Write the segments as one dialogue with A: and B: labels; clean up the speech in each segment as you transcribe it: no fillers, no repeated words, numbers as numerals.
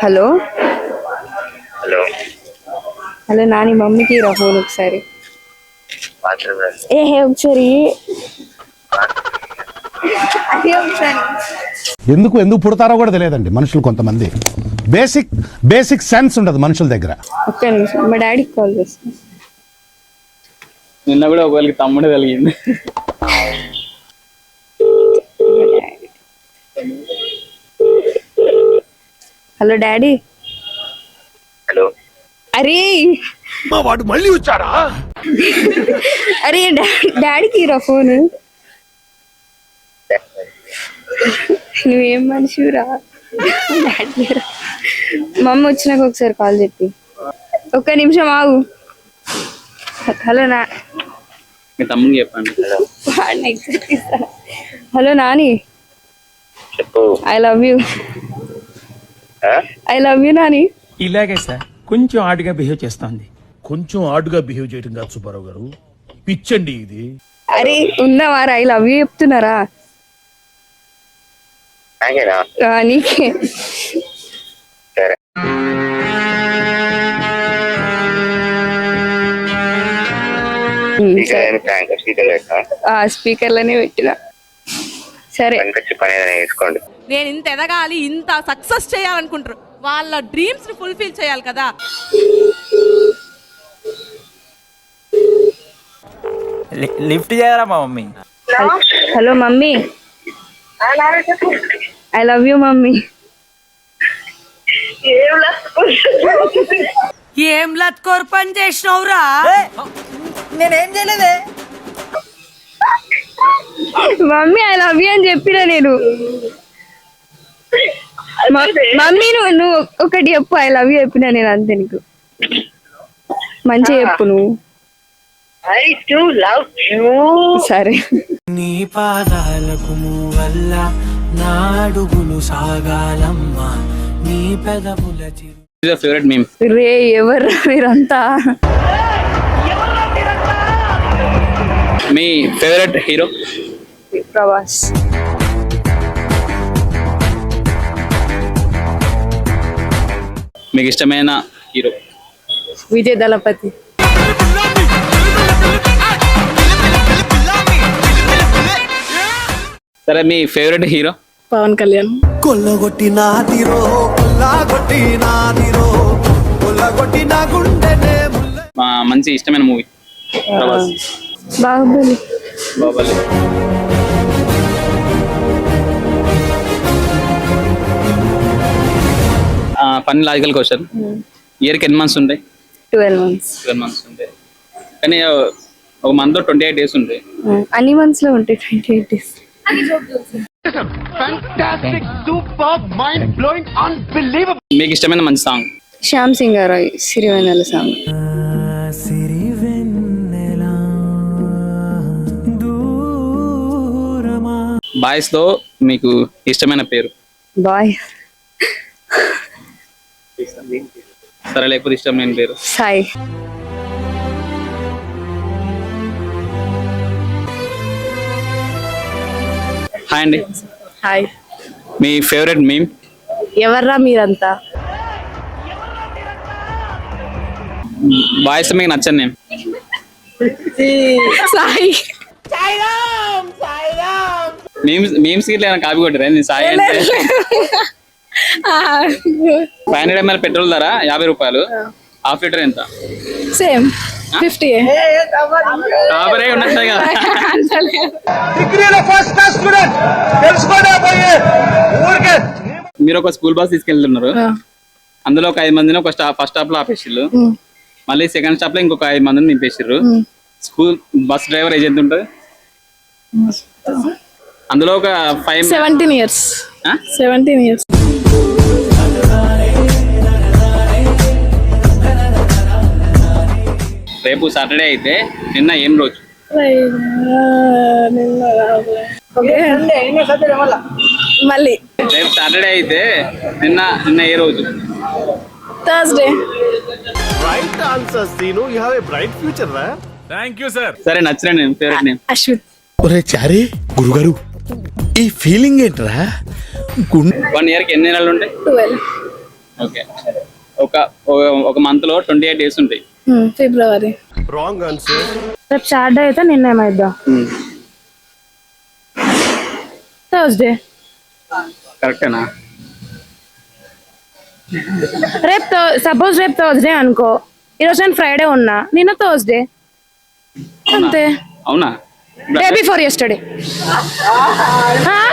A: Hello
B: hello
A: hello Nani మమ్మీకి రా phone ఒకసారి. ఒకసారి
C: ఎందుకు పుడతారో కూడా తెలియదండి మనుషులు. కొంతమంది బేసిక్ సెన్స్ ఉండదు మనుషుల దగ్గర.
A: ఒక్క నిమిషం మా డాడీకి కాల్ చేస్తాను.
D: నిన్న కూడా ఒకరికి తమ్ముడు కలిగింది.
A: Hello daddy.
B: హలో
A: అరే
C: వాడు మళ్ళీ వచ్చాడా?
A: అరే డాడీకి రా ఫోన్. నువ్వేం మనిషిరా. డాడీ మమ్మీ వచ్చినాక ఒకసారి కాల్ చెప్పి. ఒక్క నిమిషం ఆగు. హలో
D: మీ తమ్ముడు చెప్పండి.
A: హలో నాని
B: చెప్పు.
A: I love you. I love you Nani.
E: ఇలాగే సార్ కొంచెం ఆడుగా బిహేవ్ చేస్తోంది.
C: కొంచెం ఆడుగా బిహేవ్ చేయడం కాదు సుబ్బారావు గారు, పిచ్చండి ఇది.
A: అరే ఉన్నవారా ఐ లవ్ యూ చెప్తున్నారా? నీకే.
B: సరే
A: స్పీకర్ లోనే పెట్టినా. సరే
B: వేసుకోండి.
F: నేను ఇంత ఎదగాలి, ఇంత సక్సెస్ చేయాలనుకుంటారు. వాళ్ళ డ్రీమ్స్ ని ఫుల్ఫిల్ చేయాలి కదా.
E: లిఫ్ట్ చేయరా మా mummy.
A: Hello mummy. I love you mummy.
F: ఏం లత్కోర్ పని చేసినవురా?
E: నేనేం చేయలేదే
A: మమ్మీ ఐ లవ్ యూ అని చెప్పినా నేను. మమ్మీ నువ్వు ఒకటి చెప్పు. ఐ లవ్ యూ చెప్పినా నేను అంతే. నీకు మంచిగా చెప్పు నువ్వు.
B: I do love you.
A: సరే.
G: నీ పాదాలకు వల్ల నాడుగులు సాగాలమ్మా నీ పెదవుల చిరు.
D: Favourite meme.
A: రే ఎవరు మీరంతా?
D: మీ ఫేవరెట్ హీరో?
A: ప్రభాస్.
D: మీకు ఇష్టమైన హీరో?
A: విజయ్ దళపతి.
D: సరే మీ ఫేవరెట్ హీరో?
A: పవన్ కళ్యాణ్.
G: కొల్లగొట్టి నాదిరో కొల్లగొట్టి నాదిరో కొల్లగొట్టి నా గుండెనే
D: మా మంచి ఇష్టమైన movie? Prabhas.
A: Baahubali.
D: Baahubali. Fun logical question. ఇయర్కి ఎన్ని మంత్స్ ఉంటాయి?
A: 12 months.
D: 12 months ఉంటాయి. కానీ ఒక మంత్ 28 days ఉంటాయి.
A: అన్ని మంత్స్ లో ఉంటాయి 28 days.
D: మీకు ఇష్టమైన మంచి song?
A: Shyam Singharoy Sirivennela song.
D: Boys లో మీకు ఇష్టమైన పేరు?
A: బాయ్.
D: సరే లేకపోతే ఇష్టం లేని పేరు?
A: సాయి.
D: హాయ్ అండి.
A: హాయ్.
D: మీ ఫేవరెట్ మీమ్?
A: ఎవర్రా మీరంతా?
D: బాయ్స్ మీకు నచ్చని నేమ్?
A: సాయి.
D: మీమ్స్ గిట్లా ఏమైనా కాపీ కొట్టారా? నేను సాయి అంటే 500 ml పెట్రోల్ ధర 50 రూపాయలు. హాఫ్ లీటర్ ఎంత?
A: సేమ్ 50.
D: కాబరే ఉన్నట్టు కదా. మీరు ఒక స్కూల్ బస్ తీసుకెళ్తున్నారు. అందులో ఒక 5 మందిని ఒక ఫస్ట్ స్టాప్ లో ఆపేసిర్రు. మళ్ళీ సెకండ్ స్టాప్ లో ఇంకొక 5 మందిని నింపేసిర్రు. స్కూల్ బస్ డ్రైవర్ ఏజ్ ఎంత ఉంటుంది? అందులో ఒక
A: 17 years. 17 years.
D: రేపు సాటర్డే అయితే నిన్న ఏం రోజు?
A: మళ్ళీ
D: రేపు సాటర్డే అయితే నిన్న ఏ రోజు?
A: Thursday.
H: Right answer Seenu. You have a bright future రా. Thank you sir.
D: సరే నచ్చిన నేమ్, ఫేవరెట్ నేమ్?
A: అశ్విత్.
C: ఒరే చారి గురుగారు ఈ ఫీలింగ్ ఏంట్రా?
D: 1 year కి ఎన్ని నెలలు ఉంటాయి?
A: 12.
D: ఓకే. ఒక ఒక మంత్ లో 28 డేస్ ఉంటాయి.
A: ఫిబ్రవరి.
H: Wrong answer.
A: రేపు సాటర్డే అయితే నిన్నేమైద్దా? థర్స్డే.
D: కరెక్టేనా?
A: రేపు సపోజ్ రేపు థర్స్డే అనుకో, ఈరోజు నేను ఫ్రైడే ఉన్నా, నిన్న థర్స్డే, అంతే.
D: అవునా?
A: Day before yesterday.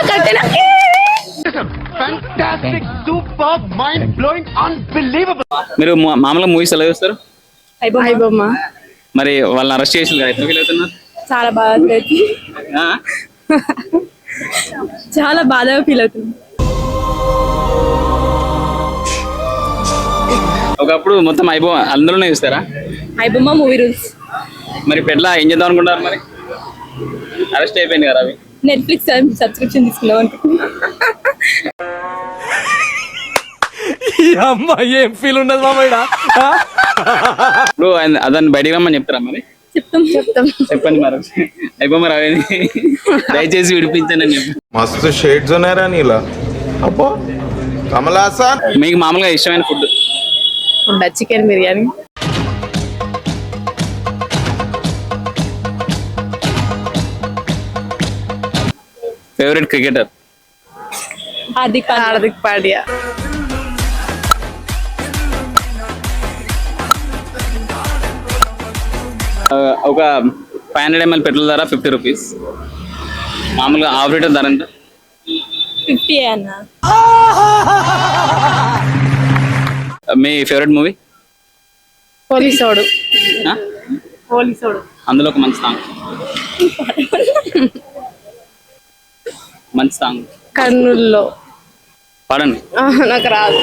A: కరెక్టేనా?
D: మీరు మామూలుగా మూవీస్ ఎలా చూస్తారు?
A: అయిపోమ్మ.
D: మరి వాళ్ళని అరెస్ట్ చేసి కదా, ఎట్లా ఫీల్ అవుతున్నారు?
A: చాలా బాగా,
D: ఆ?
A: చాలా బాధగా ఫీల్ అవుతుంది.
D: ఒకప్పుడు మొత్తం అందులోనే చూస్తారా?
A: అయిపోమ్మ మూవీ రూల్స్.
D: మరి ఇప్పుడు ఎట్లా ఏం చేద్దాం అనుకుంటారు? మరి అరెస్ట్ అయిపోయింది కదా అవి.
A: నెట్ఫ్లిక్స్ సబ్స్క్రిప్షన్ తీసుకుందాం అనుకుంటున్నా.
E: అమ్మ ఏం ఫీల్ ఉండదు మామయ్య.
D: ఇప్పుడు అదాన్ని బయటికి రమ్మని చెప్తారా? మరి
A: చెప్తాం.
D: చెప్పండి మరి. అయిపో మరి అవి దయచేసి విడిపించండి అని చెప్పి.
I: मस्त शेड्स ఉన్నాయరా నీలా. అబ్బో కమలాసన్.
D: మీకు మామూలుగా ఇష్టమైన food?
A: Chicken biryani.
D: Favourite cricketer?
A: Hardik Pandya.
D: ఒక 500 ml పెట్రోల్ ధర 50 రూపీస్. మామూలుగా హాఫ్ లీటర్ ధర ఎంత?
A: 50 అన్న.
D: మీ ఫేవరెట్ మూవీ?
A: పోలీసోడు.
D: అందులో ఒక మంచి సాంగ్. మంచి సాంగ్
A: కర్నూలులో.
D: పాడండి.
A: నాకు రాదు.